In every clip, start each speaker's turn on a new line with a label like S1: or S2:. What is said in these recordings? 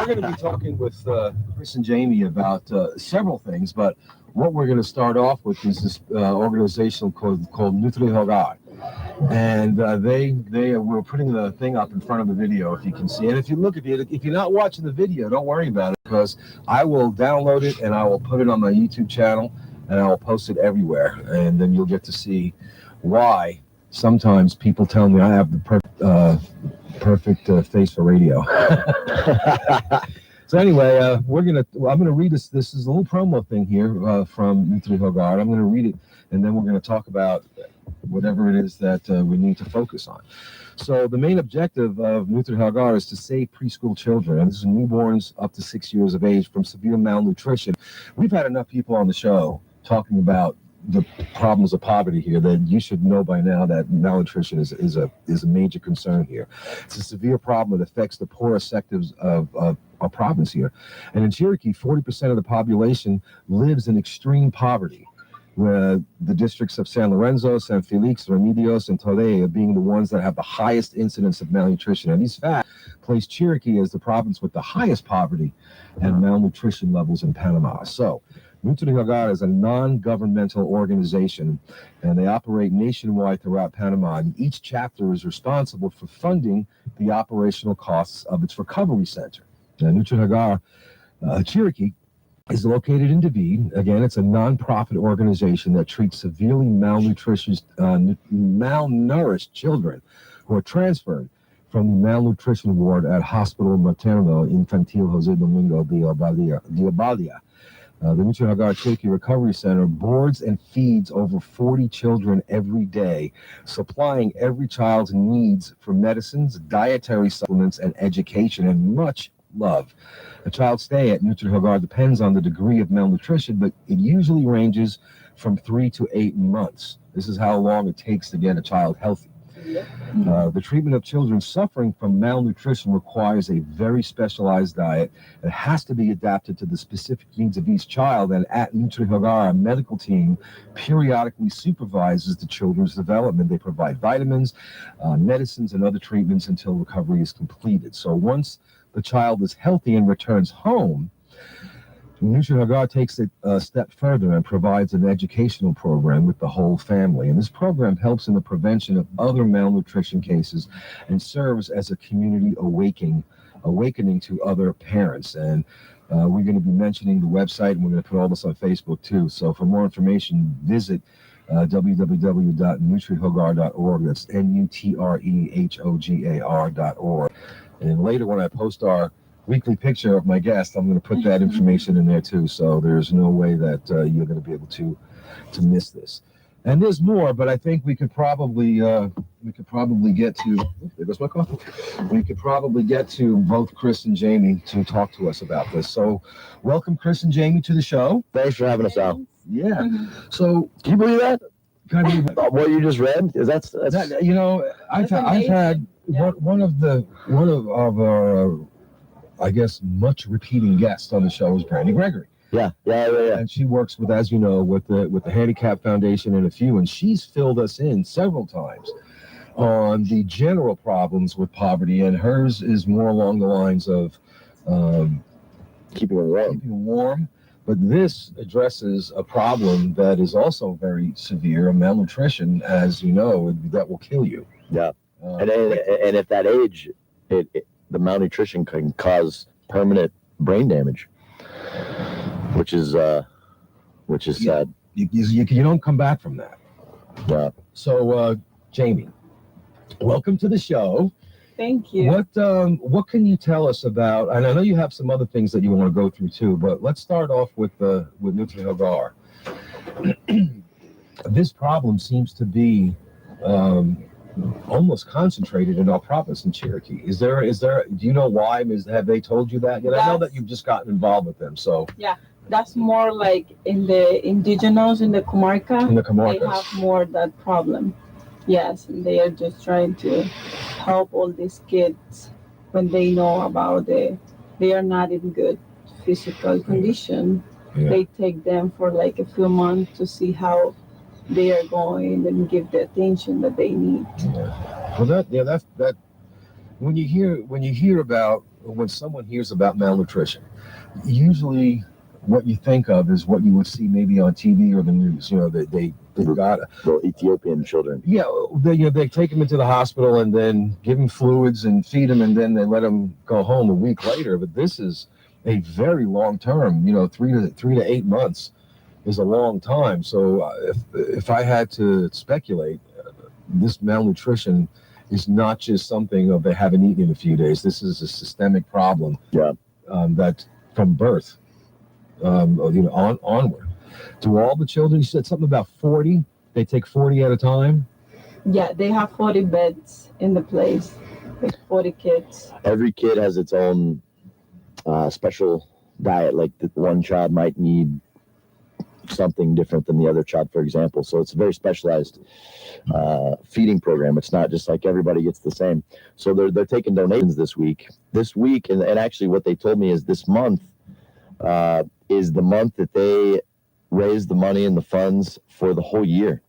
S1: we're going to be talking with Chris and Jamie about several things, but what we're going to start off with is this organization called Nutri Hogar. And we're putting the thing up in front of the video, if you can see it. If you're not watching the video, don't worry about it, because I will download it and I will put it on my YouTube channel and I will post it everywhere. And then you'll get to see why sometimes people tell me I have the perfect face for radio. So anyway, I'm gonna read this. This is a little promo thing here from Nutri Hogar. I'm gonna read it, and then we're gonna talk about whatever it is that we need to focus on. So the main objective of Nutri Hogar is to save preschool children, and this is newborns up to 6 years of age, from severe malnutrition. We've had enough people on the show talking about the problems of poverty here that you should know by now that malnutrition is a major concern here. It's a severe problem that affects the poorest sectors of our province here. And in Chiriquí, 40% of the population lives in extreme poverty, where the districts of San Lorenzo, San Felix, Remedios, and Torrey being the ones that have the highest incidence of malnutrition. And these facts place Chiriquí as the province with the highest poverty and malnutrition levels in Panama. So Nutri Hogar is a non-governmental organization, and they operate nationwide throughout Panama. And each chapter is responsible for funding the operational costs of its recovery center. Now, Nutri Hogar Chiriquí is located in David. Again, it's a non-profit organization that treats severely malnourished children who are transferred from the malnutrition ward at Hospital Materno Infantil Jose Domingo de Obadia. The Nutri Hogar Chiriquí Recovery Center boards and feeds over 40 children every day, supplying every child's needs for medicines, dietary supplements, and education, and much love. A child's stay at Nutri Hogar depends on the degree of malnutrition, but it usually ranges from 3 to 8 months. This is how long it takes to get a child healthy. The treatment of children suffering from malnutrition requires a very specialized diet. It has to be adapted to the specific needs of each child, and at Nutri Hogar, a medical team periodically supervises the children's development. They provide vitamins, medicines, and other treatments until recovery is completed. So once the child is healthy and returns home, Nutri Hogar takes it a step further and provides an educational program with the whole family. And this program helps in the prevention of other malnutrition cases and serves as a community awakening to other parents. And we're going to be mentioning the website, and we're going to put all this on Facebook too. So for more information, visit www.nutrihogar.org. That's NUTREHOGAR.org. And later, when I post our weekly picture of my guest, I'm going to put that information in there too. So there's no way that you're going to be able to miss this. And there's more, but I think we could probably get to. There goes my coffee. We could probably get to both Chris and Jamie to talk to us about this. So, welcome, Chris and Jamie, to the show.
S2: Thanks for having us out.
S1: Yeah. So,
S2: can you believe that?
S1: Can I believe that?
S2: What you just read? Is that's
S1: that, you know, I've had one of our I guess much repeating guest on the show is Brandy Gregory.
S2: Yeah.
S1: And she works with, as you know, with the Handicap Foundation and a few, and she's filled us in several times on the general problems with poverty, and hers is more along the lines of
S2: keeping it
S1: warm. But this addresses a problem that is also very severe, malnutrition, as you know, that will kill you.
S2: Yeah. And at that age, the malnutrition can cause permanent brain damage, which is sad.
S1: You don't come back from that.
S2: Yeah.
S1: So, Jamie, welcome to the show.
S3: Thank you.
S1: What can you tell us about? And I know you have some other things that you want to go through too, but let's start off with Nutri Hogar. This problem seems to be almost concentrated in our province in Chiriquí. Is there? Do you know why? Have they told you that? I know that you've just gotten involved with them. So
S3: yeah, that's more like in the indigenous, in the comarca.
S1: In the comarcas.
S3: They have more that problem. Yes, and they are just trying to help all these kids when they know about they are not in good physical condition. Yeah. They take them for like a few months to see how they are going and give the attention that they need.
S1: Yeah. Well, that's when you hear about when someone hears about malnutrition, usually what you think of is what you would see maybe on TV or the news. You know, they've got
S2: the Ethiopian children.
S1: Yeah, they take them into the hospital and then give them fluids and feed them, and then they let them go home a week later. But this is a very long term. You know, 3 to 8 months is a long time. So if I had to speculate, this malnutrition is not just something of they haven't eaten in a few days. This is a systemic problem.
S2: Yeah.
S1: That from birth, onward. To all the children, you said something about 40. They take 40 at a time.
S3: Yeah, they have 40 beds in the place with 40 kids.
S2: Every kid has its own special diet. Like the one child might need something different than the other child, for example. So it's a very specialized feeding program. It's not just like everybody gets the same. So they're taking donations this week. And actually what they told me is this month is the month that they raise the money and the funds for the whole year.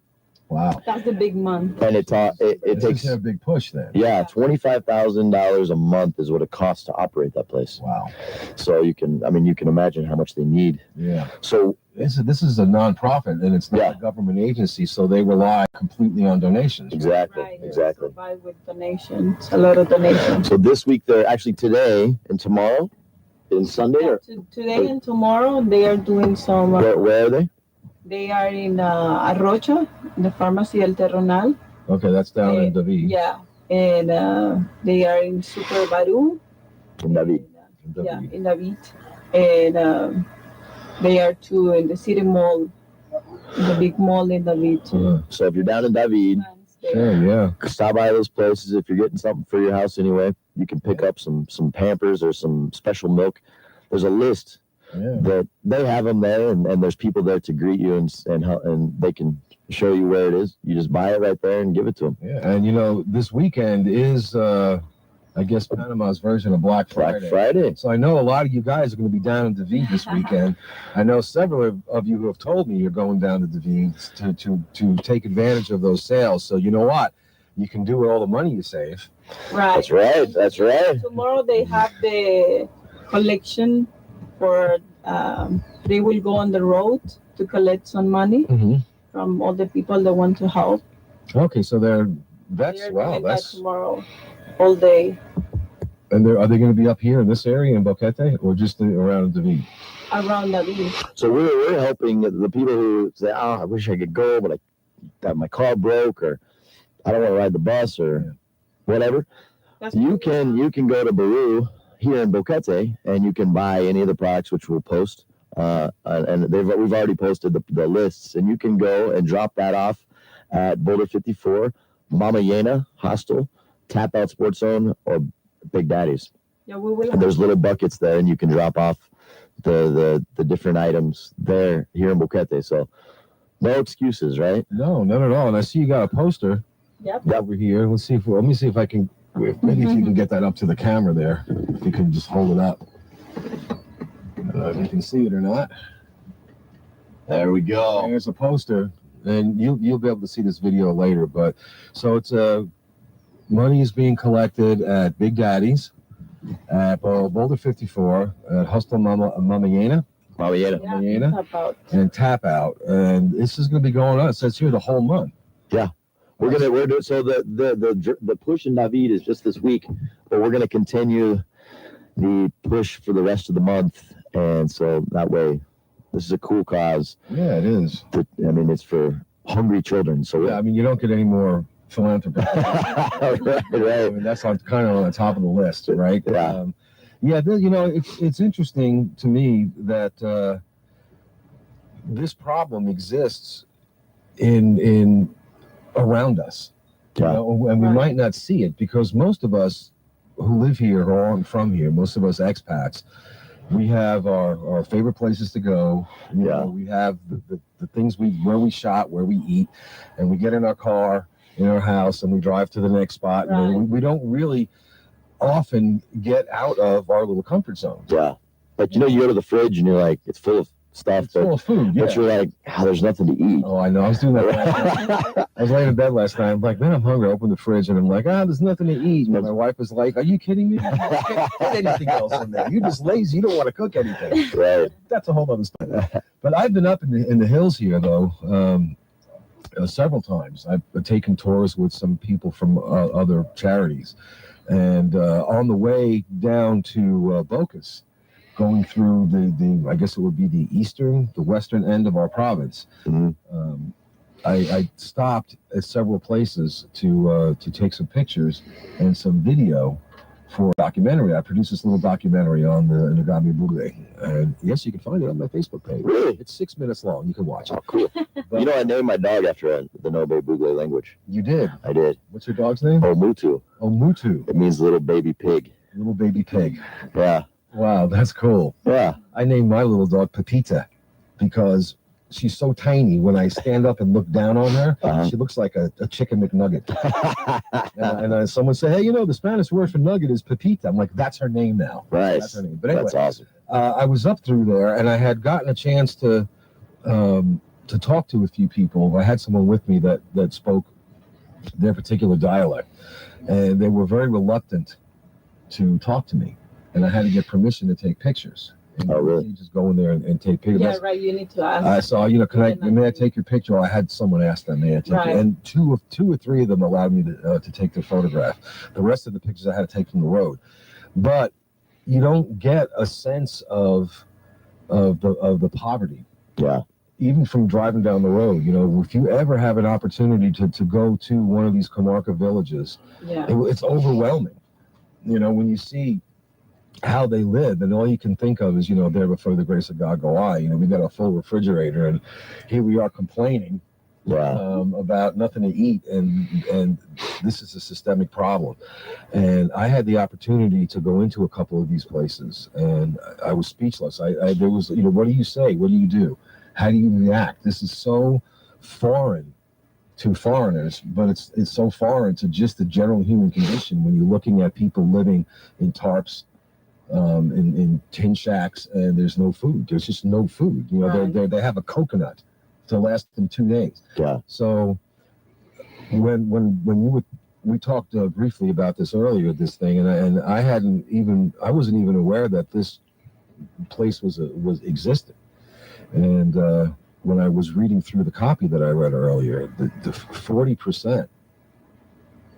S1: Wow.
S3: That's the big month.
S2: And it takes
S1: a big push then.
S2: Yeah, $25,000 a month is what it costs to operate that place.
S1: Wow.
S2: So you can imagine how much they need.
S1: Yeah.
S2: So
S1: this is a nonprofit and it's not a government agency, so they rely completely on donations.
S2: Exactly.
S3: Right.
S2: Exactly.
S3: Survive with donations, a lot of donations.
S2: So this week they're actually today and tomorrow and Sunday
S3: Today and tomorrow they are doing some.
S2: Where are they?
S3: They are in Arrocha, in the pharmacy El Terronal.
S1: Okay, that's down in David.
S3: Yeah, and they are in Super Baru.
S2: In David.
S3: Yeah, in David. And they are too in the city mall, in the big mall in David too.
S2: So if you're down in David,
S1: sure, yeah,
S2: stop by those places. If you're getting something for your house anyway, you can pick up some Pampers or some special milk. There's a list.
S1: Yeah.
S2: That they have them there, and there's people there to greet you and they can show you where it is. You just buy it right there and give it to them.
S1: Yeah, and this weekend is, I guess, Panama's version of Black Friday.
S2: Black Friday.
S1: So I know a lot of you guys are going to be down in David this weekend. I know several of you who have told me you're going down to David to take advantage of those sales. So you know what? You can do with all the money you save.
S3: Right.
S2: That's right.
S3: Tomorrow they have the collection. They will go on the road to collect some money from all the people that want to help.
S1: Okay, so that's
S3: tomorrow, all day.
S1: And are they going to be up here in this area in Boquete or just around David?
S3: Around David.
S2: So we're helping the people who say, I wish I could go, but my car broke, or I don't want to ride the bus, or whatever. You can go to Baru here in Boquete, and you can buy any of the products which we'll post. And we've already posted the lists, and you can go and drop that off at Boulder 54, Mama Yena Hostel, Tap Out Sports Zone, or Big Daddy's.
S3: Yeah, we will.
S2: And there's little buckets there, and you can drop off the different items there here in Boquete. So no excuses, right?
S1: No, not at all. And I see you got a poster.
S3: Yep.
S1: Over here. Let me see if I can. Maybe if you can get that up to the camera there, if you can just hold it up. I don't know if you can see it or not.
S2: There we go.
S1: There's a poster, and you'll be able to see this video later. But so it's money is being collected at Big Daddy's, at Boulder 54, at Hostel Mama Yena. And Tap Out, and this is going to be going on. It says here the whole month.
S2: Yeah. We're doing so the push in David is just this week, but we're gonna continue the push for the rest of the month, and so that way, this is a cool cause.
S1: Yeah, it is.
S2: It's for hungry children. So
S1: yeah, you don't get any more philanthropy.
S2: right.
S1: That's kind of on the top of the list, right?
S2: Yeah.
S1: It's interesting to me that this problem exists in around us, and we might not see it because most of us who live here or aren't from here, most of us expats, we have our favorite places to go. We have the things where we shop, where we eat, and we get in our car, in our house, and we drive to the next spot. Right. And we don't really often get out of our little comfort zones.
S2: Yeah. Like, you go to the fridge and you're like, it's full of stuff,
S1: It's full of food. Yeah.
S2: but you're like, there's nothing to eat.
S1: Oh, I know. I was doing that last night. I was laying in bed last night. I'm like, man, I'm hungry. I opened the fridge and I'm like, there's nothing to eat. And my wife was like, are you kidding me? Put anything else in there. You're just lazy. You don't want to cook anything.
S2: Right.
S1: That's a whole other story. But I've been up in the hills here, though, several times. I've taken tours with some people from other charities. And on the way down to Bocas, going through the I guess it would be the western end of our province.
S2: Mm-hmm.
S1: I stopped at several places to take some pictures and some video for a documentary. I produced this little documentary on the Ngami Bugle. And yes, you can find it on my Facebook page.
S2: Really?
S1: It's 6 minutes long. You can watch it.
S2: Oh, cool.
S1: But,
S2: I named my dog after the Nobe Bugle language.
S1: You did?
S2: I did.
S1: What's your dog's name?
S2: Omutu.
S1: Omutu.
S2: It means little baby pig.
S1: Little baby pig.
S2: Yeah.
S1: Wow, that's cool.
S2: Yeah.
S1: I named my little dog Pepita because she's so tiny. When I stand up and look down on her, she looks like a chicken McNugget. and someone said, hey, the Spanish word for nugget is Pepita. I'm like, that's her name now.
S2: Right.
S1: That's her name. But anyway,
S2: that's awesome.
S1: I was up through there, and I had gotten a chance to talk to a few people. I had someone with me that spoke their particular dialect, and they were very reluctant to talk to me. And I had to get permission to take pictures. And
S2: really?
S1: you just go in there and take pictures.
S3: Yeah, right. You need to ask.
S1: I saw, may I take your picture? I had someone ask them, may I take it? And two or three of them allowed me to take their photograph. The rest of the pictures I had to take from the road. But you don't get a sense of the poverty.
S2: Yeah.
S1: Even from driving down the road, if you ever have an opportunity to go to one of these comarca villages, it's overwhelming. When you see how they live, and all you can think of is, there before the grace of God go I. We got a full refrigerator, and here we are complaining about nothing to eat, and this is a systemic problem. And I had the opportunity to go into a couple of these places, and I was speechless. There was, what do you say? What do you do? How do you react? This is so foreign to foreigners, but it's so foreign to just the general human condition when you're looking at people living in tarps, in tin shacks, and there's no food. There's just no food. They have a coconut to last them 2 days.
S2: Yeah.
S1: So when we talked briefly about this earlier, this thing, and I wasn't even aware that this place was existed. And when I was reading through the copy that I read earlier, the 40%.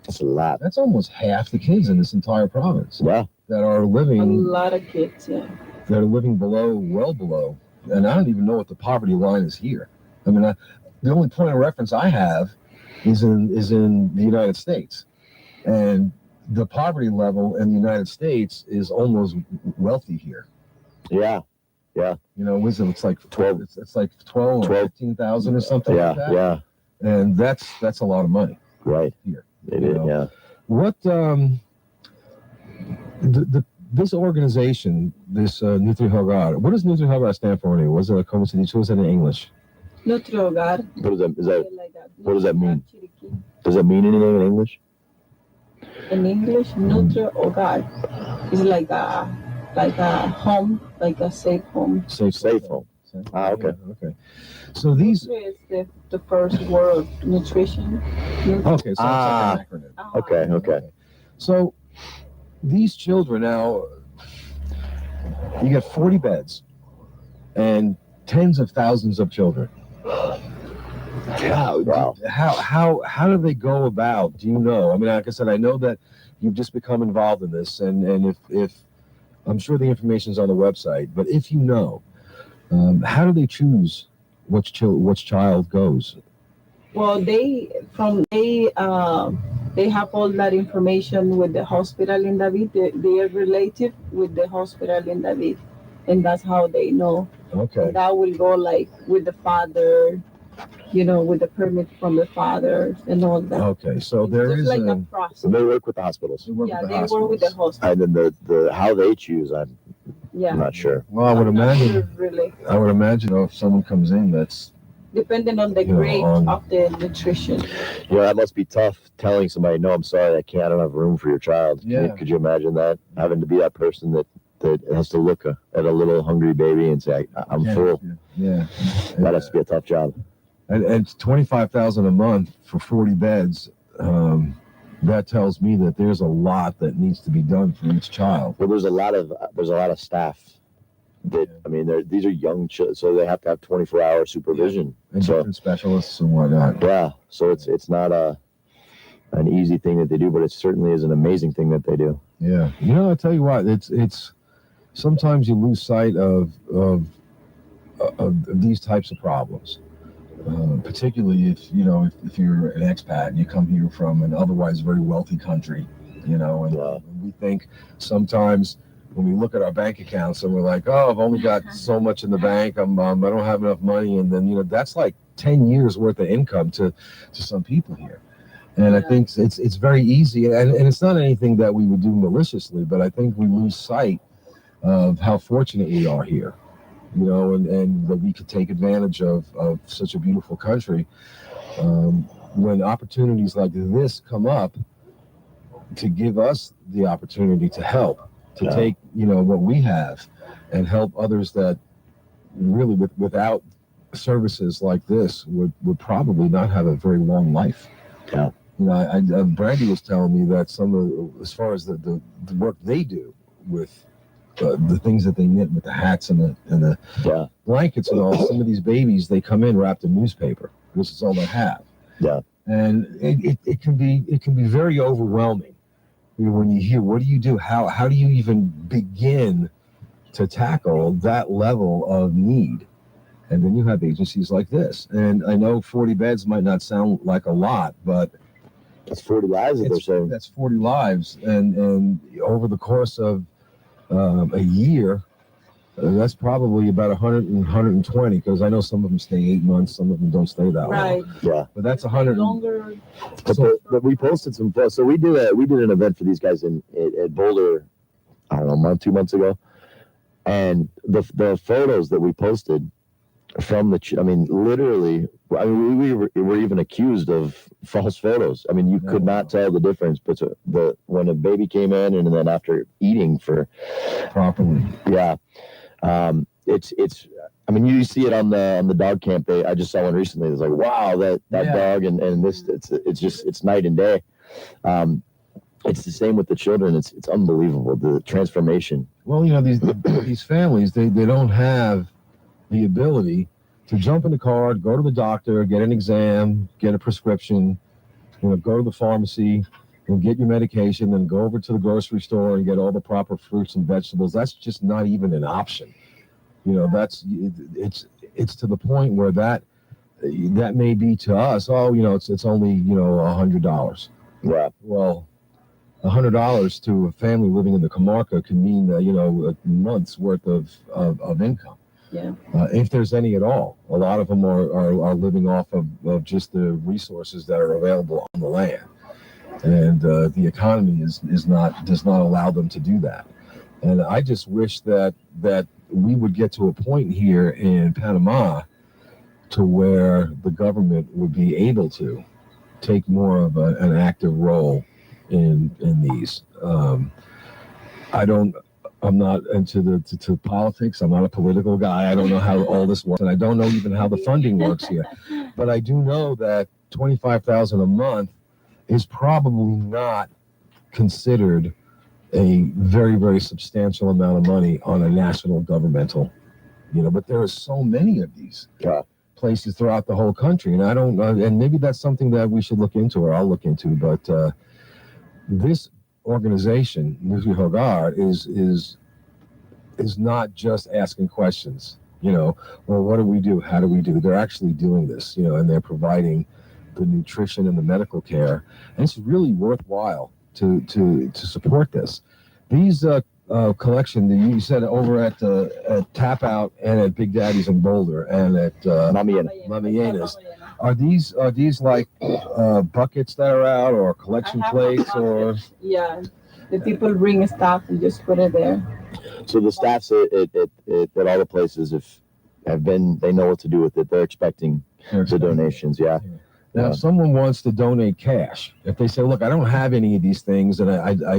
S2: That's a lot.
S1: That's almost half the kids in this entire province.
S2: Yeah.
S1: That are living.
S3: A lot of kids, yeah.
S1: That are living well below. And I don't even know what the poverty line is here. I mean, the only point of reference I have is in the United States. And the poverty level in the United States is almost wealthy here.
S2: Yeah. Yeah.
S1: It's like 12. It's like 12 or 15,000 or something like that.
S2: Yeah.
S1: And that's a lot of money.
S2: Right.
S1: Here.
S2: It is, yeah.
S1: What this organization, this Nutri Hogar, what does Nutri Hogar stand for anyway? What's it, como se dice? What's it in English?
S3: Nutri Hogar.
S2: What does that mean? Does that mean anything in English?
S3: In English, Nutri Hogar is like a home, like a safe home.
S2: Safe home. Okay.
S1: Okay. So these
S3: is the first word, nutrition.
S1: Okay, so it's like an acronym.
S2: Okay.
S1: So these children now, you get 40 beds and tens of thousands of children.
S2: Wow.
S1: How do they go about? Do you know? I mean, like I said, I know that you've just become involved in this, and if I'm sure the information is on the website, but if you know, how do they choose which child goes?
S3: Well, they have all that information with the hospital in David. They are related with the hospital in David, and that's how they know.
S1: Okay.
S3: And that will go like with the father, with the permit from the father and all that.
S1: Okay, so there is
S3: like a process.
S2: So they work with the hospitals.
S3: They work with the hospitals.
S2: And then the how they choose, I'm not sure.
S1: Well, I would imagine.
S3: Sure, really.
S1: I would imagine if someone comes in that's
S3: depending on the grade of the nutrition.
S2: That must be tough telling somebody, no, I'm sorry, I don't have room for your child.
S1: Yeah.
S2: Could you imagine that? Having to be that person that that has to look at a little hungry baby and say, I'm full.
S1: Yeah.
S2: That has to be a tough job.
S1: And it's $25,000 a month for 40 beds. That tells me that there's a lot that needs to be done for each child.
S2: Well, there's a lot of staff that, I mean, these are young children, so they have to have 24-hour supervision.
S1: And different specialists and whatnot.
S2: Yeah, so it's not an easy thing that they do, but it certainly is an amazing thing that they do.
S1: Yeah. You know, I tell you what, it's sometimes you lose sight of these types of problems. Particularly if you're an expat and you come here from an otherwise very wealthy country, and we think sometimes when we look at our bank accounts and we're like, oh, I've only got so much in the bank, I don't have enough money, and then that's like 10 years worth of income to some people here. And I think it's very easy, and it's not anything that we would do maliciously, but I think we lose sight of how fortunate we are here. And that we could take advantage of such a beautiful country. When opportunities like this come up, to give us the opportunity to help, to take, what we have and help others that really without services like this would probably not have a very long life.
S2: Yeah.
S1: Brandy was telling me that as far as the work they do with the things that they knit with the hats and the blankets and all. Some of these babies, they come in wrapped in newspaper. This is all they have.
S2: Yeah.
S1: And it can be very overwhelming. When you hear, what do you do? How do you even begin to tackle that level of need? And then you have agencies like this. And I know 40 beds might not sound like a lot, but
S2: that's 40 lives that they're saying.
S1: That's 40 lives. And over the course of a year, that's probably about 100 and 120, because I know some of them stay 8 months, some of them don't stay that long.
S2: Yeah,
S1: but that's 100
S3: longer.
S2: But we posted some photos. So we did an event for these guys at Boulder, I don't know, 2 months ago, and the photos that we posted from literally, we were even accused of false photos. I mean, you could not tell the difference between when a baby came in and then after eating for
S1: properly.
S2: Yeah. It's I mean, you see it on the dog camp. I just saw one recently. It's like, wow, that dog and this, it's night and day. It's the same with the children. It's unbelievable, the transformation.
S1: Well, these families, they don't have the ability to jump in the car, go to the doctor, get an exam, get a prescription, go to the pharmacy and get your medication, then go over to the grocery store and get all the proper fruits and vegetables. That's just not even an option. It's to the point where that may be to us, it's only, $100.
S2: Yeah.
S1: Well, $100 to a family living in the comarca can mean, a month's worth of income.
S3: Yeah.
S1: If there's any at all. A lot of them are living off of just the resources that are available on the land. And the economy does not allow them to do that. And I just wish that we would get to a point here in Panama to where the government would be able to take more of an active role in these. I'm not into to politics. I'm not a political guy. I don't know how all this works, and I don't know even how the funding works here. But I do know that $25,000 a month is probably not considered a very, very substantial amount of money on a national governmental, but there are so many of these places throughout the whole country. And I don't know, and maybe that's something that we should look into, or I'll look into, but this organization, Nuclear Hogar, is not just asking questions, well, what do we do? How do we do? They're actually doing this, and they're providing the nutrition and the medical care. And it's really worthwhile to support this. These collection that you said over at Tap Out and at Big Daddy's in Boulder and at Mamiena's, are these like buckets that are out, or collection plates, or?
S3: Yeah, the people bring stuff and just put it there.
S2: So the staffs at all the places have been, they know what to do with it. They're expecting the donations. Yeah.
S1: Now, if someone wants to donate cash, if they say, "Look, I don't have any of these things, and I don't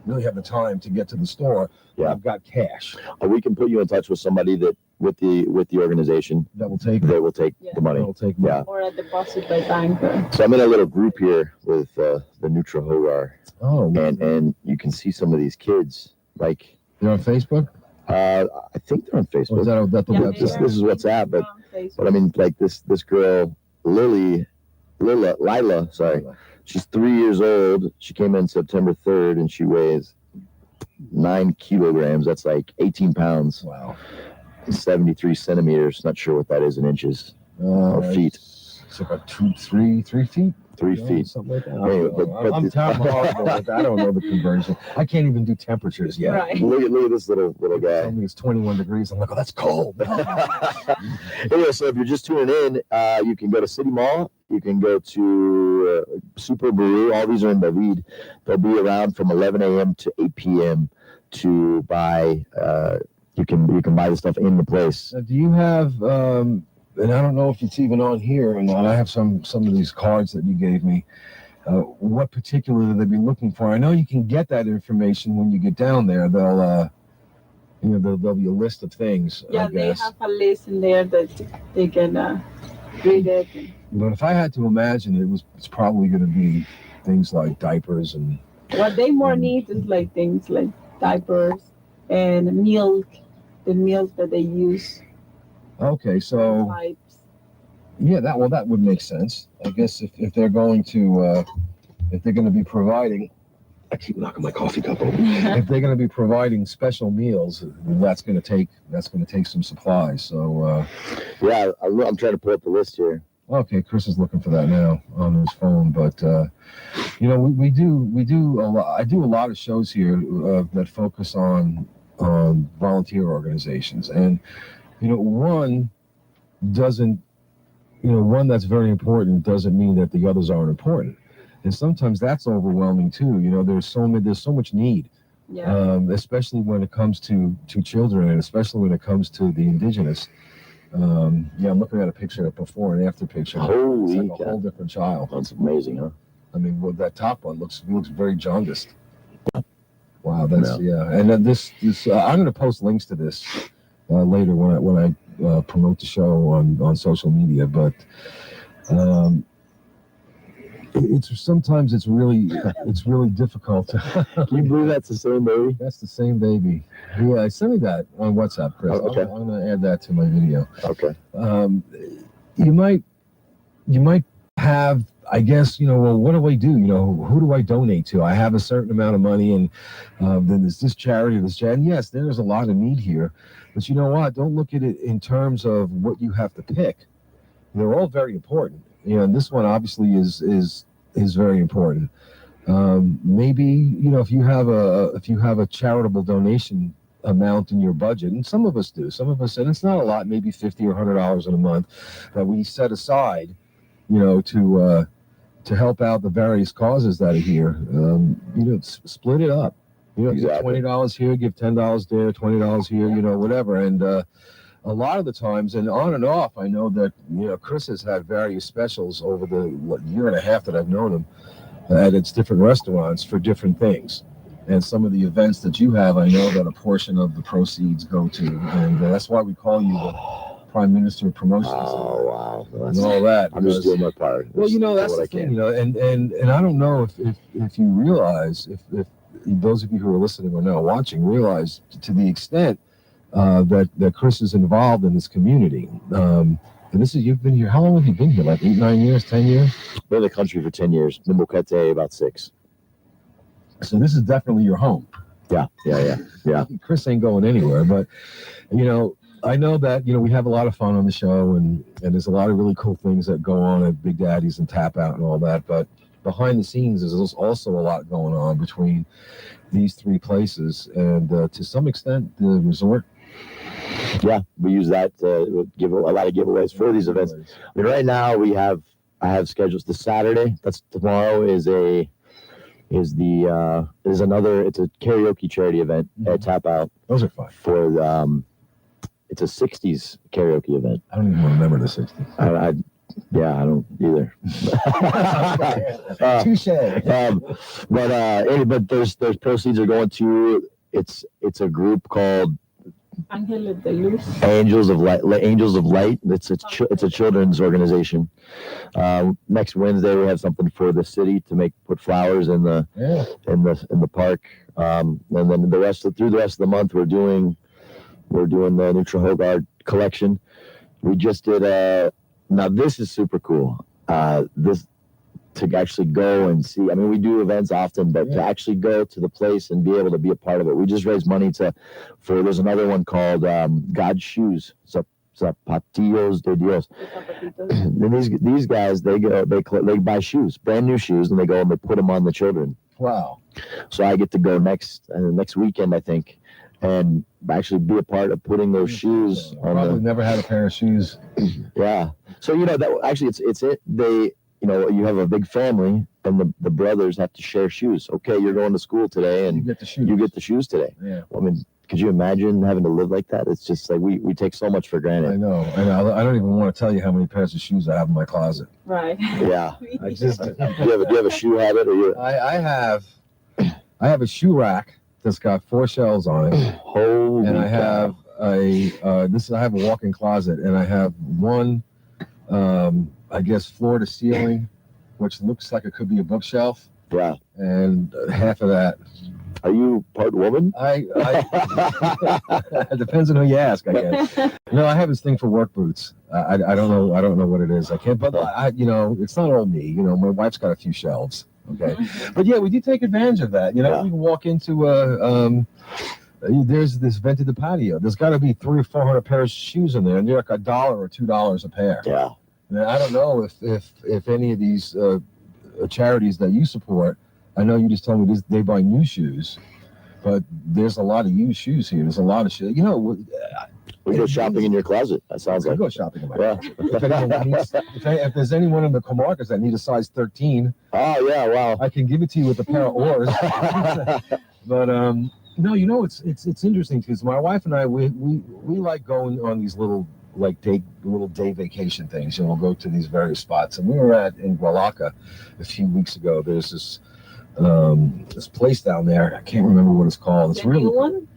S1: really have the time to get to the store.
S2: Yeah.
S1: I've got cash
S2: We can put you in touch with somebody that with the organization
S1: that will take
S2: that will take
S3: Yeah.
S2: the money.
S1: That will take money.
S2: Yeah.
S3: Or a deposit by banker.
S2: So I'm in a little group here with the Nutra Hogar,
S1: Oh,
S2: and you can see some of these kids. Like,
S1: they're on Facebook.
S2: I think they're on
S1: Or is
S2: Facebook.
S1: that the
S3: Yeah,
S1: website?
S2: This is WhatsApp, but I mean, like this girl, Lila, sorry. She's 3 years old. She came in September 3rd, and she weighs 9 kilograms. That's like 18 pounds.
S1: Wow.
S2: 73 centimeters. Not sure what that is in inches or feet.
S1: It's like 3 feet.
S2: 3
S1: Yeah,
S2: feet.
S1: something like that.
S2: Anyway, but
S1: I'm terrible with that. I don't know the conversion. I can't even do temperatures yet.
S3: Right.
S2: Look at this little
S1: Tell
S2: guy.
S1: me it's 21 degrees. I'm like, oh, that's cold.
S2: Anyway, so if you're just tuning in, you can go to City Mall. You can go to Super Baru. All these are in David. They'll be around from 11 a.m. to 8 p.m. to buy. You can buy the stuff in the place.
S1: Do you have? And I don't know if it's even on here or not. I have some of these cards that you gave me. What particularly they'd be looking for? I know you can get that information when you get down there. They'll, there'll be a list of things.
S3: Yeah,
S1: I
S3: they
S1: guess.
S3: have a list in there that they can read it.
S1: But if I had to imagine, it's probably going to be things like diapers and.
S3: What they more need is like things like diapers and milk, the milk that they use.
S1: Okay, so
S3: Pipes.
S1: yeah, that would make sense. I guess if they're going to be providing, I keep knocking my coffee cup over. If they're going to be providing special meals, that's going to take some supplies. So
S2: Yeah, I'm trying to pull up the list here.
S1: okay, Chris is looking for that now on his phone. But we do a lot. I do a lot of shows here that focus on volunteer organizations, and one that's very important doesn't mean that the others aren't important, and sometimes that's overwhelming too. There's so much need.
S3: Yeah.
S1: Especially when it comes to children, and especially when it comes to the indigenous. I'm looking at a picture, a before and after picture.
S2: Holy
S1: It's like a whole different child.
S2: That's amazing, huh?
S1: I mean, that top one looks very jaundiced. Wow, that's And then this I'm going to post links to this later when I promote the show on social media. But it's really difficult.
S2: Can you believe that's the same baby?
S1: That's the same baby. Yeah, send me that on WhatsApp, Chris.
S2: Oh, okay.
S1: I'm going to add that to my video.
S2: Okay.
S1: You might have, I guess, well, what do I do? Who do I donate to? I have a certain amount of money, and then there's this charity, and yes, there's a lot of need here. But you know what? Don't look at it in terms of what you have to pick. They're all very important. And this one obviously is very important. Maybe if you have a charitable donation amount in your budget, and some of us do, and it's not a lot, maybe $50 or $100 in a month that we set aside, to help out the various causes that are here. Split it up.
S2: Exactly.
S1: Give $20 here, give $10 there, $20 here, whatever. And a lot of the times, and on and off, I know that Chris has had various specials over the year and a half that I've known him at its different restaurants for different things. And some of the events that you have, I know that a portion of the proceeds go to, and that's why we call you the Prime Minister of Promotions.
S2: Oh wow!
S1: And all that.
S2: I'm just doing my part.
S1: Well, that's the thing, and I don't know if you realize, if those of you who are listening or now watching realize to the extent that Chris is involved in this community. And you've been here. How long have you been here? Like 8, 9 years, 10 years?
S2: Been in the country for 10 years. In Boquete about 6.
S1: So this is definitely your home.
S2: Yeah.
S1: Chris ain't going anywhere, but I know that we have a lot of fun on the show, and there's a lot of really cool things that go on at Big Daddy's and Tap Out and all that. But behind the scenes, there's also a lot going on between these 3 places, and to some extent, the resort.
S2: Yeah, we use that to give a lot of giveaways for these events. I mean, right now I have schedules. The Saturday, that's tomorrow, it's a karaoke charity event at Tap Out.
S1: Those are fun.
S2: It's a 60s karaoke event.
S1: I don't even remember the 60s.
S2: Yeah, I don't either.
S1: Touche.
S2: But there's proceeds are going to it's a group called
S3: Ángeles de Luz.
S2: Angels of Light. Angels of Light. It's a children's organization. Next Wednesday we have something for the city to put flowers in the park. And then through the rest of the month we're doing the Neutral Hogard collection. We just did now this is super cool. This to actually go and see. I mean, we do events often, but to actually go to the place and be able to be a part of it. We just raised money there's another one called God's Shoes. Zapatillos de Dios. And these guys, they buy shoes, brand new shoes, and they go and they put them on the children.
S1: Wow.
S2: So I get to go next weekend, I think, and actually be a part of putting those shoes on.
S1: Probably never had a pair of shoes.
S2: Yeah. So that actually it's it. They you have a big family, and the brothers have to share shoes. Okay, you're going to school today, and
S1: you get the shoes
S2: today.
S1: Yeah.
S2: I mean, could you imagine having to live like that? It's just like we take so much for granted.
S1: I know. I don't even want to tell you how many pairs of shoes I have in my closet.
S3: Right.
S2: Yeah.
S1: I just.
S2: Do you have a shoe habit, or
S1: I have a shoe rack that's got 4 shelves on it.
S2: Holy
S1: and I have I have a walk-in closet, and I have one, I guess, floor to ceiling, which looks like it could be a bookshelf.
S2: Yeah.
S1: And half of that.
S2: Are you part woman?
S1: It depends on who you ask, I guess. No, I have this thing for work boots. I don't know what it is. I can't, but it's not all me. My wife's got a few shelves. Okay. But yeah, we do take advantage of that. We can walk into there's this Venta de Patio. There's got to be 300 or 400 pairs of shoes in there, and they're like $1 or $2 a pair.
S2: Yeah.
S1: And I don't know if any of these charities that you support, I know you just told me they buy new shoes, but there's a lot of used shoes here. There's a lot of shit.
S2: We go shopping in your closet. That sounds like.
S1: Go shopping in my closet. If there's anyone in the comarcas that need a size 13,
S2: oh yeah, wow,
S1: I can give it to you with a pair of oars. But no, it's interesting because my wife and I we like going on these little day vacation things, and we'll go to these various spots. And we were in Gualaca a few weeks ago. There's this place down there. I can't remember what it's called. It's really one.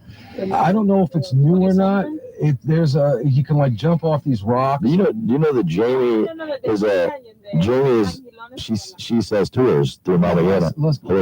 S1: I don't know if it's new or not. You can jump off these rocks.
S2: Do you know that Jamie is she says tours through Malayana.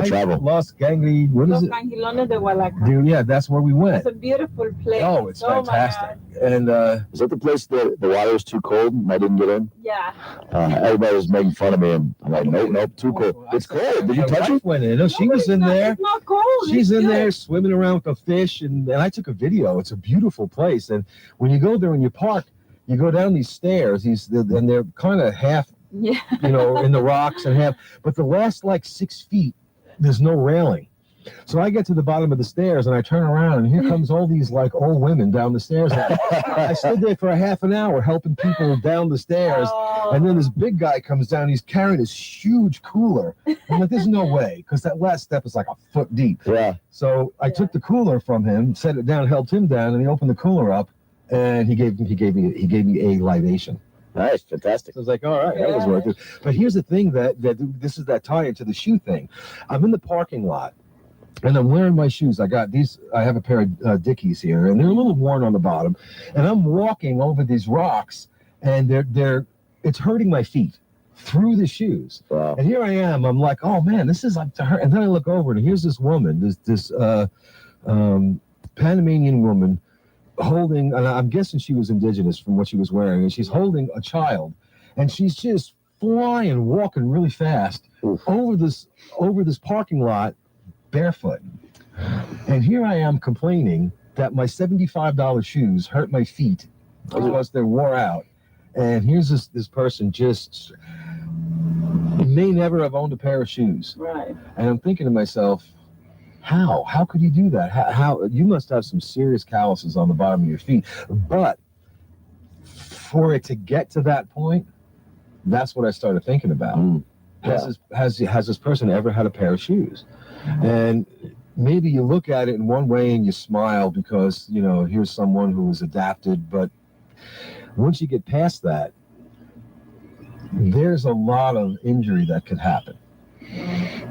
S2: Travel.
S1: Los Gangli, what is it?
S3: Los Cangilones de Gualaca.
S1: Dude, yeah, that's where we went.
S3: It's a beautiful place.
S1: Oh, it's fantastic. And
S2: is that the place that the water was too cold and I didn't get in?
S3: Yeah.
S2: Everybody was making fun of me, and I'm like, nope, too cold. It's cold. Did you touch it?
S1: No, she was in there.
S3: It's not cold.
S1: She's in there swimming around with the fish, and I took a video. It's a beautiful place, and when you go there and you park, you go down these stairs. And they're kind of half.
S3: Yeah.
S1: In the rocks and but the last 6 feet, there's no railing. So I get to the bottom of the stairs and I turn around and here comes all these old women down the stairs. I stood there for a half an hour helping people down the stairs. And then this big guy comes down. He's carrying this huge cooler. I'm like, there's no way, because that last step is like a foot deep.
S2: Yeah.
S1: So I took the cooler from him, set it down, helped him down, and he opened the cooler up, and he gave me a libation.
S2: Nice, fantastic.
S1: So I was like, all right, that was worth it. But here's the thing that this is that tie into the shoe thing. I'm in the parking lot, and I'm wearing my shoes. I have a pair of Dickies here, and they're a little worn on the bottom. And I'm walking over these rocks, and it's hurting my feet through the shoes.
S2: Wow.
S1: And here I am. I'm like, oh man, this is like to hurt. And then I look over, and here's this woman, this Panamanian woman, holding, and I'm guessing she was indigenous from what she was wearing, and she's holding a child, and she's just walking really fast over this parking lot barefoot. And here I am complaining that my $75 shoes hurt my feet because they're wore out. And here's this person just may never have owned a pair of shoes.
S3: Right.
S1: And I'm thinking to myself, How could you do that? How you must have some serious calluses on the bottom of your feet. But for it to get to that point, that's what I started thinking about. Has this person ever had a pair of shoes? And maybe you look at it in one way and you smile because here's someone who was adapted. But once you get past that, there's a lot of injury that could happen.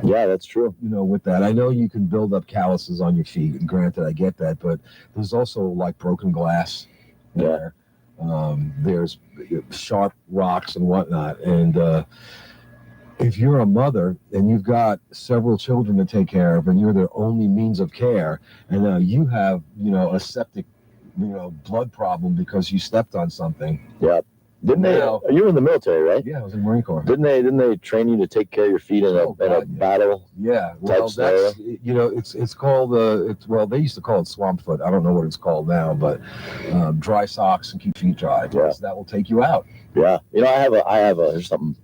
S2: Yeah, that's true.
S1: You know, with that, I know you can build up calluses on your feet. And granted, I get that, but there's also like broken glass.
S2: Yeah.
S1: There's sharp rocks and whatnot. And if you're a mother and you've got several children to take care of, and you're their only means of care, and now you have, a septic, blood problem because you stepped on something.
S2: Yeah. Didn't
S1: Now-
S2: they? You were in the military, right?
S1: Yeah, I was in the Marine Corps.
S2: Didn't they train you to take care of your feet in a
S1: yeah.
S2: battle?
S1: Yeah, well,
S2: scenario?
S1: that's it's called they used to call it swamp foot. I don't know what it's called now, but dry socks and keep feet dry.
S2: Yeah.
S1: That will take you out.
S2: Yeah. I have a. There's something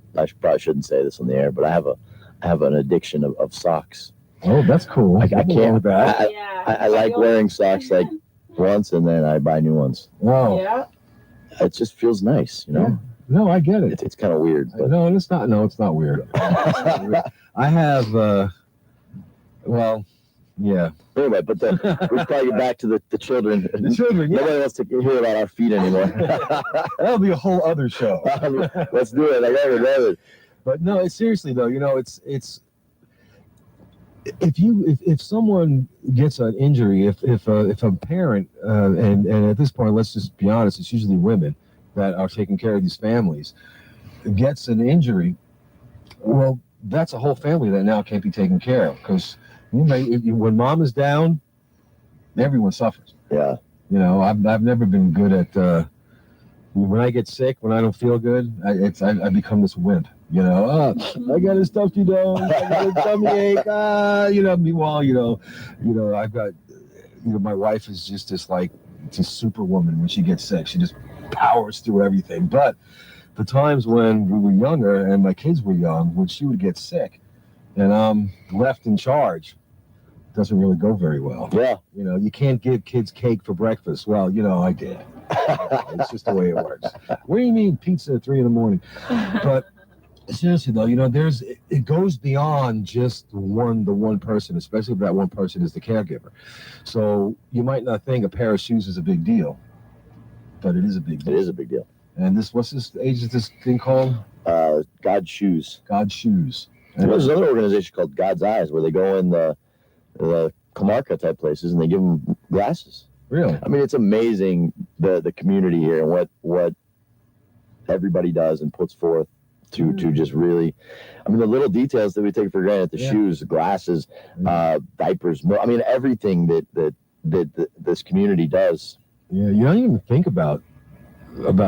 S2: probably shouldn't say this on the air, but I have an addiction of socks.
S1: Oh, that's cool.
S2: I
S1: Nothing wrong
S2: can't.
S1: with that.
S2: I like wearing socks like once, and then I buy new ones.
S1: Oh,
S3: Yeah.
S2: It just feels nice,
S1: Yeah. No, I get it.
S2: It's kind of weird, but
S1: No, it's not. No, it's not weird. I have. Well, yeah.
S2: anyway. But we probably get back to the children.
S1: The children. Yeah,
S2: Nobody wants to hear about our feet anymore.
S1: that'll be a whole other show.
S2: Let's do it. I got it.
S1: But no, seriously though, it's if someone gets an injury, if a parent and at this point, let's just be honest, it's usually women that are taking care of these families, gets an injury, well, that's a whole family that now can't be taken care of, because when mom is down, everyone suffers.
S2: Yeah.
S1: I've never been good at when I get sick, when I don't feel good, I become this wimp. I got a stuffy nose, I got a tummy ache. Meanwhile, I've got, my wife is just this superwoman. When she gets sick, she just powers through everything. But the times when we were younger and my kids were young, when she would get sick and I'm left in charge, it doesn't really go very well.
S2: Yeah.
S1: You can't give kids cake for breakfast. Well, I did. It's just the way it works. What do you mean pizza at 3 a.m? But seriously though, it goes beyond just the one person, especially if that one person is the caregiver. So you might not think a pair of shoes is a big deal, but it is a big deal.
S2: It is a big deal.
S1: And what's this age is this thing called?
S2: God's Shoes.
S1: God's Shoes.
S2: There's another organization called God's Eyes where they go in the comarca type places and they give them glasses.
S1: Really?
S2: I mean, it's amazing the community here and what everybody does and puts forth to just really, the little details that we take for granted, the shoes, the glasses, diapers, everything that this community does.
S1: Yeah, you don't even think about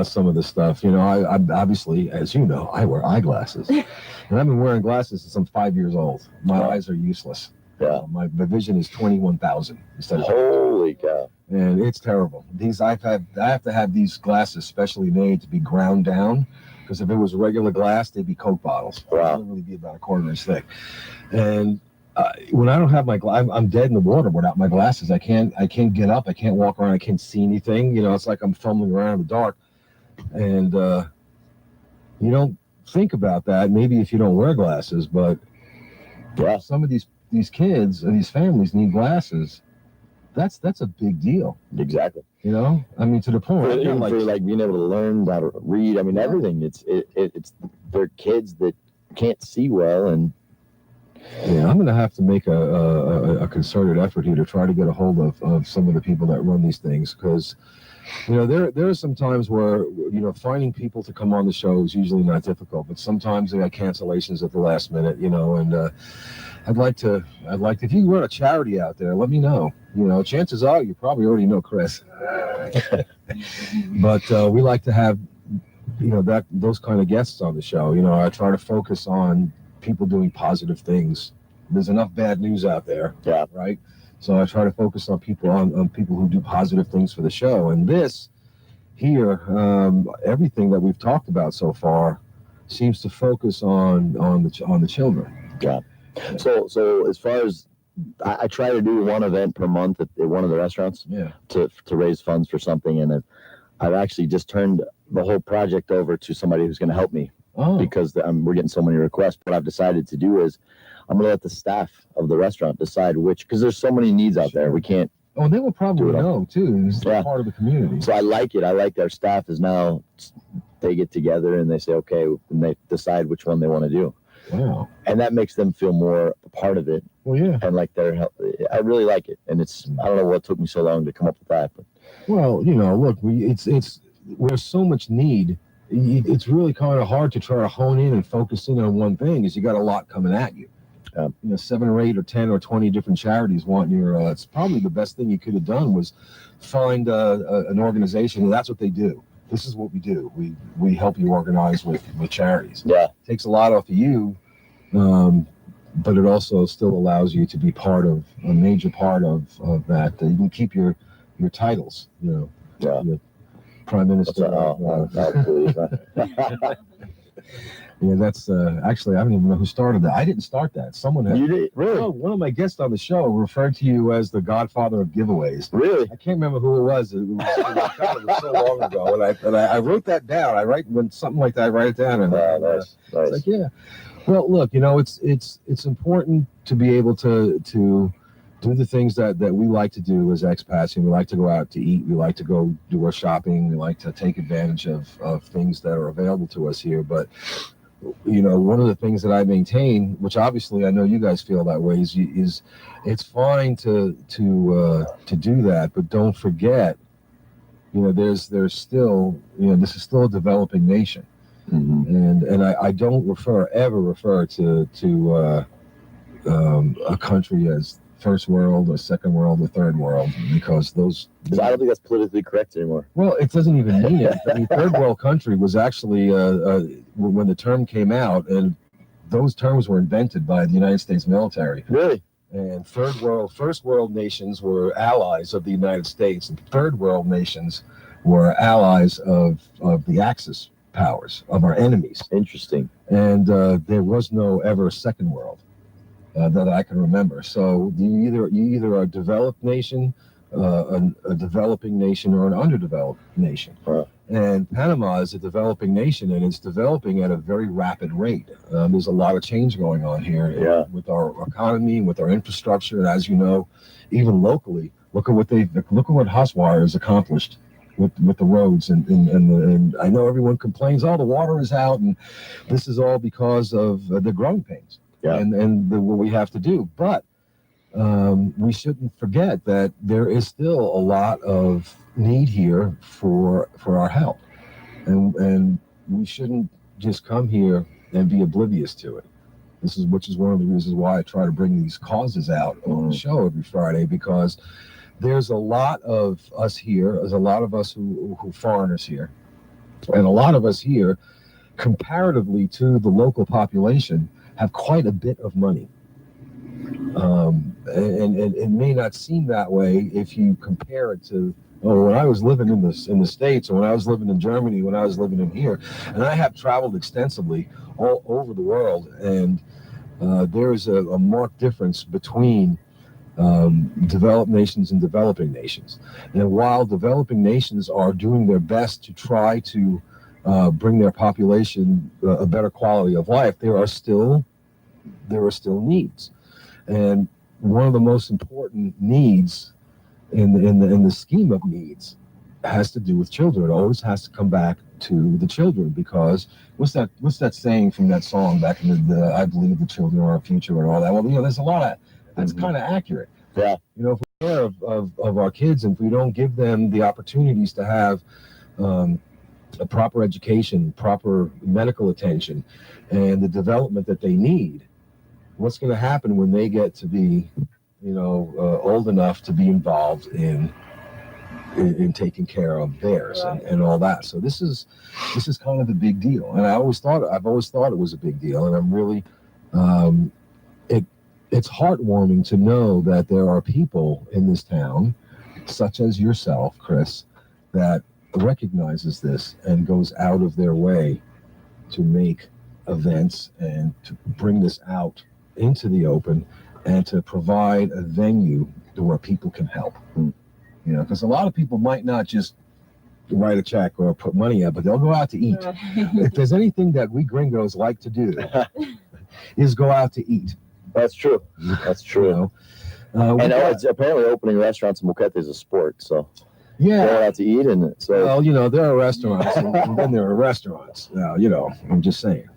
S1: some of this stuff. I obviously, as you know, I wear eyeglasses. And I've been wearing glasses since I'm 5 years old. My eyes are useless.
S2: Yeah.
S1: My vision is 21,000 instead of.
S2: Holy cow.
S1: And it's terrible. I have to have these glasses specially made to be ground down, because if it was regular glass, they'd be Coke bottles.
S2: Wow.
S1: They'd really be about a quarter inch thick. And when I don't have I'm dead in the water without my glasses. I can't get up. I can't walk around. I can't see anything. It's like I'm fumbling around in the dark. And you don't think about that maybe if you don't wear glasses, but some of these kids and these families need glasses. That's a big deal.
S2: Exactly.
S1: To the point
S2: for being able to learn how to read. Everything. It's they're kids that can't see well, and
S1: I'm going to have to make a concerted effort here to try to get a hold of some of the people that run these things, because there are some times where finding people to come on the show is usually not difficult, but sometimes they got cancellations at the last minute. And I'd like to if you run a charity out there, let me know. Chances are you probably already know Chris. But we like to have those kind of guests on the show. I try to focus on people doing positive things. There's enough bad news out there.
S2: Yeah.
S1: Right. So I try to focus on people who do positive things for the show. And this here, everything that we've talked about so far seems to focus on the children.
S2: Yeah. So as far as I try to do one event per month at one of the restaurants.
S1: Yeah.
S2: To raise funds for something, and I've actually just turned the whole project over to somebody who's going to help me.
S1: Oh.
S2: Because we're getting so many requests. What I've decided to do is I'm going to let the staff of the restaurant decide because there's so many needs out there. We can't.
S1: Oh, they will probably know too. It's part of the community.
S2: So I like it. I like our staff is now they get together and they say, okay, and they decide which one they want to do.
S1: Wow.
S2: And that makes them feel more a part of it.
S1: Well, yeah.
S2: And like I really like it. And I don't know what took me so long to come up with that. But
S1: Well, look, there's so much need. It's really kind of hard to try to hone in and focus in on one thing, because you got a lot coming at you. 7 or 8 or 10 or 20 different charities want your. It's probably the best thing you could have done was find an organization. And that's what they do. This is what we do. We help you organize with charities.
S2: Yeah,
S1: it takes a lot off of you, but it also still allows you to be a major part of that. You can keep your titles.
S2: Yeah.
S1: The Prime Minister. Yeah, that's actually, I don't even know who started that. I didn't start that. Someone had.
S2: You did? Really?
S1: Oh, one of my guests on the show referred to you as the godfather of giveaways.
S2: Really?
S1: I can't remember who it was. It was so long ago, and I wrote that down. When something like that, I write it down, and
S2: nice.
S1: It's like, yeah. Well, look, it's important to be able to do the things that we like to do as expats. And we like to go out to eat. We like to go do our shopping. We like to take advantage of things that are available to us here. But one of the things that I maintain, which obviously I know you guys feel that way, is it's fine to do that, but don't forget, there's still, this is still a developing nation, and I don't ever refer to a country as first world or second world or third world, because
S2: I don't think that's politically correct anymore.
S1: Well, it doesn't even mean it. I mean, third world country was actually when the term came out, and those terms were invented by the United States military.
S2: Really?
S1: And first world nations were allies of the United States, and third world nations were allies of the Axis powers, of our enemies.
S2: Interesting.
S1: And there was no ever second world. That I can remember. So you either are a developed nation, a developing nation, or an underdeveloped nation.
S2: Wow.
S1: And Panama is a developing nation, and it's developing at a very rapid rate. There's a lot of change going on here with our economy, with our infrastructure, and as you know, even locally, look at what Haswire has accomplished with the roads, and I know everyone complains, the water is out, and this is all because of the growing pains.
S2: Yeah.
S1: And what we have to do. But we shouldn't forget that there is still a lot of need here for our help. And we shouldn't just come here and be oblivious to it. Which is one of the reasons why I try to bring these causes out on the show every Friday, because there's a lot of us here, there's a lot of us who foreigners here, and a lot of us here, comparatively to the local population, have quite a bit of money, and it may not seem that way if you compare it to when I was living in the States, or when I was living in Germany, when I was living in here, and I have traveled extensively all over the world, and there is a marked difference between developed nations and developing nations. And while developing nations are doing their best to try to bring their population a better quality of life, there are still needs, and one of the most important needs in the scheme of needs has to do with children. It always has to come back to the children, because what's that saying from that song back in the I believe the children are our future and all that. Well, there's a lot of that's kind of accurate.
S2: Yeah.
S1: If we care of our kids, and if we don't give them the opportunities to have a proper education, proper medical attention, and the development that they need, what's going to happen when they get to be, old enough to be involved in taking care of theirs and all that? So this is kind of a big deal, and I've always thought it was a big deal, and I'm really, it's heartwarming to know that there are people in this town, such as yourself, Chris, that recognizes this and goes out of their way to make events and to bring this out into the open and to provide a venue where people can help. Because a lot of people might not just write a check or put money up, but they'll go out to eat. If there's anything that we gringos like to do, is go out to eat.
S2: That's true. That's true.
S1: And
S2: it's apparently opening restaurants in Boquete is a sport. So going out to eat, and so
S1: Well, there are restaurants, and then there are restaurants. Now, I'm just saying,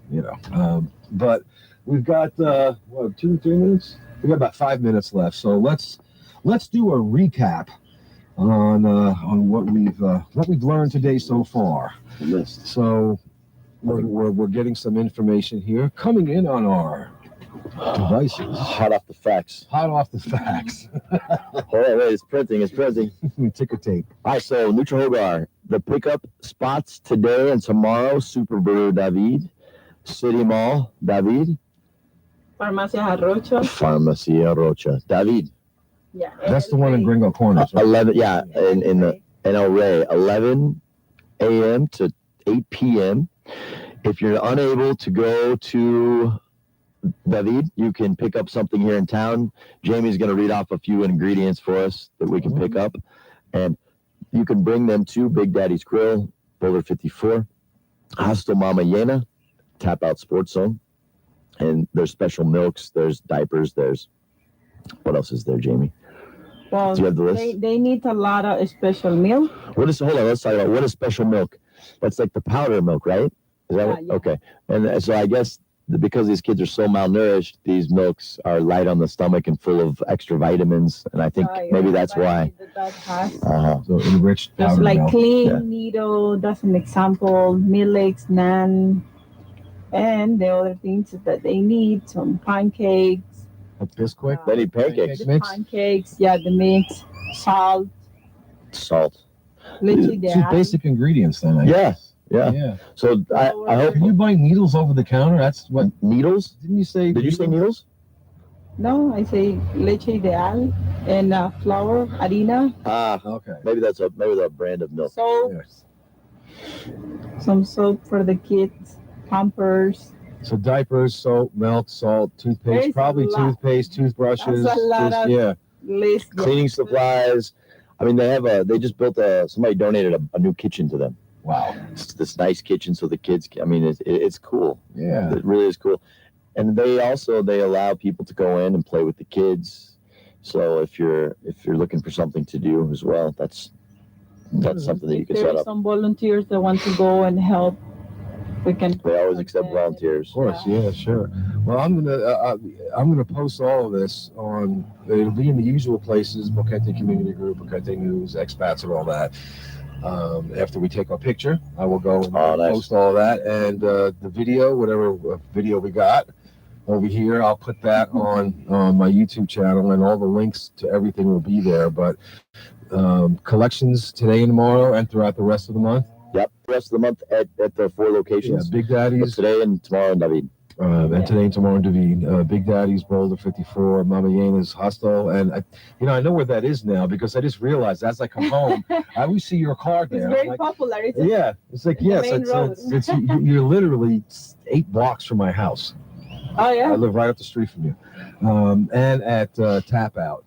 S1: but we've got 2-3 minutes. We got about 5 minutes left, so let's do a recap on what we've learned today so far.
S2: list.
S1: So we're getting some information here coming in on our devices.
S2: Hot off the facts.
S1: Hot off the facts.
S2: Hold on, wait, it's printing.
S1: Ticker tape.
S2: All right, so Nutra-Hogar, the pickup spots today and tomorrow, Super Brew David, City Mall, David,
S3: Farmacia Arrocho.
S2: Farmacia Rocha, David.
S3: Yeah.
S1: That's the one in Gringo Corners, right?
S2: 11, yeah, in the El Rey, 11 a.m. to 8 p.m. If you're unable to go to David, you can pick up something here in town. Jamie's going to read off a few ingredients for us that we can pick up, and you can bring them to Big Daddy's Grill, Boulder 54, Hostel Mama Yena, Tap Out Sports Zone, and there's special milks, there's diapers, there's what else is there, Jamie?
S3: Well,
S2: Do you have the list?
S3: they need a lot of special milk.
S2: Hold on, let's talk about what is special milk. That's like the powder milk, right? Is that
S3: Yeah.
S2: okay? And so I guess because these kids are so malnourished, these milks are light on the stomach and full of extra vitamins, and I think maybe that's why.
S3: That has.
S1: So enriched
S3: Just
S1: powder
S3: like
S1: milk.
S3: clean
S2: Yeah.
S3: needle, that's an example. Millets, naan, and the other things that they need, some pancakes.
S1: A Bisquick.
S2: They need pancakes,
S3: The
S1: Mix?
S3: pancakes, yeah, the mix, salt,
S2: salt.
S3: leche de
S1: Just
S3: ajo.
S1: basic ingredients then. I guess.
S2: Yeah. So I hope
S1: Can you buy needles over the counter? That's what.
S2: needles.
S1: Didn't you say?
S2: Did you say needles?
S3: No, I say leche ideal and flour, harina,
S2: Ah,
S1: Okay.
S2: maybe that's a brand of milk.
S3: soap,
S1: Yes.
S3: some soap for the kids, Pampers.
S1: So diapers, soap, milk, salt, toothpaste,
S3: There's a
S1: probably
S3: lot.
S1: toothpaste, toothbrushes.
S3: That's a lot of-
S1: yeah.
S3: List.
S2: Cleaning supplies. I mean, they just built somebody donated a new kitchen to them.
S1: Wow.
S2: It's this nice kitchen so the kids can, I mean, it's cool.
S1: Yeah.
S2: It really is cool. And they allow people to go in and play with the kids. So if you're looking for something to do as well, that's something that you
S3: If
S2: can set
S3: there's
S2: up.
S3: some volunteers that want to go and help, we can.
S2: They always accept volunteers.
S1: Of course, yeah, sure. Well, I'm gonna post all of this on. It'll be in the usual places: Boquete Community Group, Boquete News, Expats, and all that. After we take our picture, I will go and
S2: nice.
S1: post all of that, and the video, whatever video we got over here, I'll put that on my YouTube channel, and all the links to everything will be there. But collections today and tomorrow, and throughout the rest of the month.
S2: Yep. The rest of the month at the 4
S1: Yeah,
S2: locations.
S1: Big
S2: But
S1: Daddy's.
S2: today and tomorrow in David.
S1: And today and tomorrow in David, Big Daddy's, Boulder 54, Mama Yena's Hostel, and I know where that is now because I just realized as I come home, I always see your car
S3: It's
S1: there.
S3: very
S1: I'm like,
S3: popular. It's
S1: yeah, it's like
S3: the
S1: yes,
S3: main road.
S1: it's you're literally 8 blocks from my house.
S3: Oh
S1: I
S3: yeah.
S1: live right up the street from you, and at Tap Out.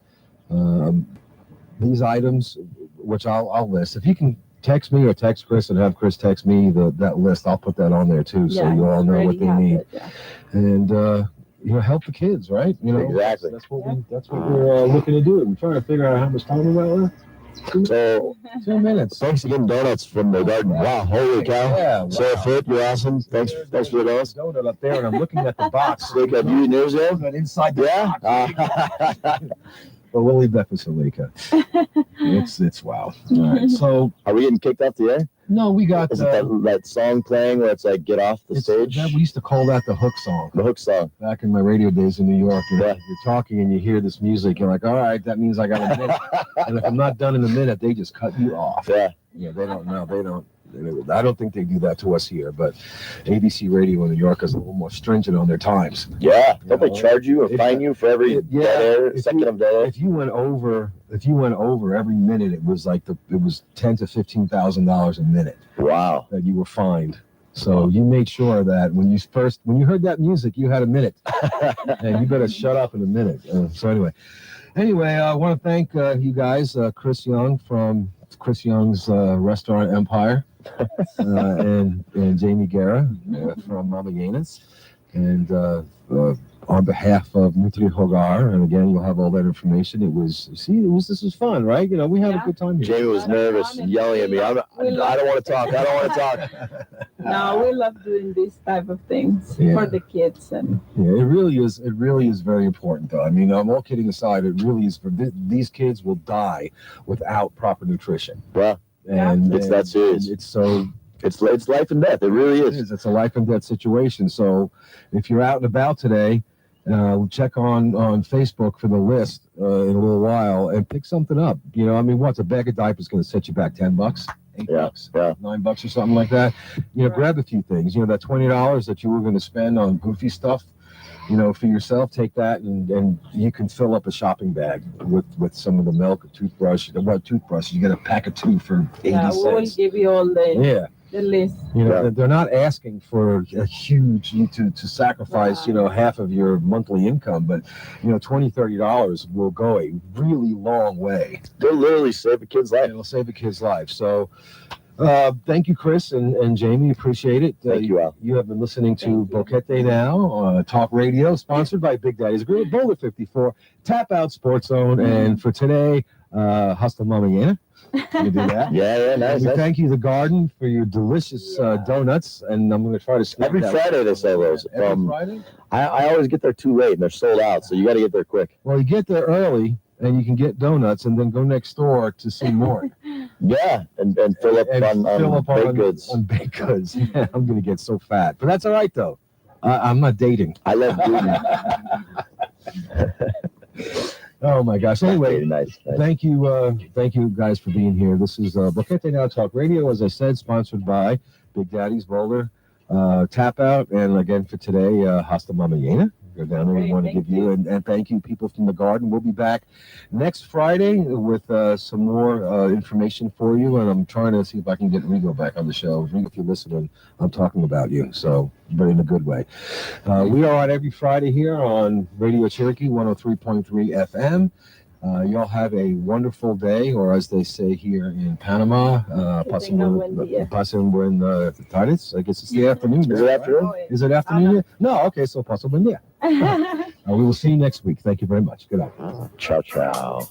S1: These items, which I'll list, if you can. Text me or text Chris and have Chris text me that list. I'll put that on there too, so
S3: Yeah,
S1: you all know what
S3: already
S1: they
S3: have
S1: need.
S3: it, yeah.
S1: And help the kids, right?
S2: Exactly.
S1: That's what we're looking to do. We're trying to figure out how much time we got left.
S2: So
S1: 2 minutes.
S2: thanks again, donuts from the garden. Wow, holy cow.
S1: Yeah, wow.
S2: So Flip, you're awesome. Thanks for the donuts.
S1: Donut up there, and I'm looking at the box.
S2: Nick, have you eaten yours yet?
S1: Donut inside the
S2: Yeah.
S1: box. But we'll leave that for Salika. It's wow. All right, so
S2: Are we getting kicked off the air?
S1: no, we got
S2: Is it that song playing where it's like get off the stage?
S1: we used to call that the hook song.
S2: The hook song.
S1: Back in my radio days in New York,
S2: Yeah.
S1: you're talking and you hear this music, you're like, all right, that means I got a minute. And if I'm not done in a minute, they just cut you off.
S2: Yeah.
S1: Yeah, they don't know. I don't think they do that to us here, but ABC Radio in New York is a little more stringent on their times.
S2: Yeah. Don't they
S1: Yeah.
S2: charge you or
S1: If-
S2: fine you for every
S1: Yeah,
S2: dead air,
S1: if
S2: second
S1: you-
S2: of dead air?
S1: If you went over every minute, it was like it was $10,000 to $15,000 a minute
S2: Wow.
S1: that you were fined. So you made sure that when you heard that music, you had a minute, and you better shut up in a minute. So anyway, I want to thank you guys, Chris Young from Chris Young's Restaurant Empire, and Jamie Guerra from Mama Yena's, and on behalf of Nutri Hogar. And again, you'll have all that information. This was fun, right? We had a good time here.
S2: Jamie was nervous and yelling at me. I don't want to talk. I don't want to talk.
S3: No, we love doing these type of things for the kids. And
S1: it really is very important, though. I mean, all kidding aside, it really is. These kids will die without proper nutrition.
S2: Well, and it's that serious. It's life and death. It really is.
S1: It's a life and death situation. So if you're out and about today, check on Facebook for the list in a little while and pick something up. What's a bag of diapers going to set you back $10, $8, $9 or something like that? Grab a few things. That $20 that you were going to spend on goofy stuff, for yourself, take that and you can fill up a shopping bag with some of the milk, a toothbrush. What toothbrush? You get a pack of 2 for 80 cents.
S3: We'll give you all the list.
S1: They're not asking for a huge to sacrifice half of your monthly income, but $20-$30 will go a really long way.
S2: They'll literally save a kid's life.
S1: It'll save a kid's life. So thank you, Chris and Jamie. Appreciate it.
S2: Thank you, Al.
S1: You have been listening to Boquete Now, Talk Radio, sponsored by Big Daddy's Grill, Boulder 54, Tap Out Sports Zone, and for today, hasta mañana. You do that?
S2: Yeah, nice.
S1: We thank you, The Garden, for your delicious donuts, and I'm going to try to sneak
S2: every Friday they sell those.
S1: Every Friday?
S2: I always get there too late, and they're sold out, so you got to get there quick.
S1: Well, you get there early, and you can get donuts, and then go next door to see more.
S2: Yeah, and fill up on baked goods.
S1: On baked goods. Yeah, I'm going to get so fat, but that's all right though. I'm not dating.
S2: I love gluten.
S1: Oh my gosh! Anyway,
S2: nice.
S1: Thank you guys for being here. This is Boquete Now Talk Radio, as I said, sponsored by Big Daddy's Boulder Tap Out, and again for today, hasta mañana. Go down there. We want to give you and thank you, people from The Garden. We'll be back next Friday with some more information for you, and I'm trying to see if I can get Rigo back on the show. Rigo, if you're listening, I'm talking about you, so but in a good way. We are on every Friday here on Radio Cherokee 103.3 FM. Y'all have a wonderful day, or as they say here in Panama, pasen buen tardes. I guess it's the afternoon.
S2: Is it afternoon?
S1: Is it afternoon yet? No, okay, so pasen buen día. We will see you next week. Thank you very much. Good night.
S2: Ciao, ciao.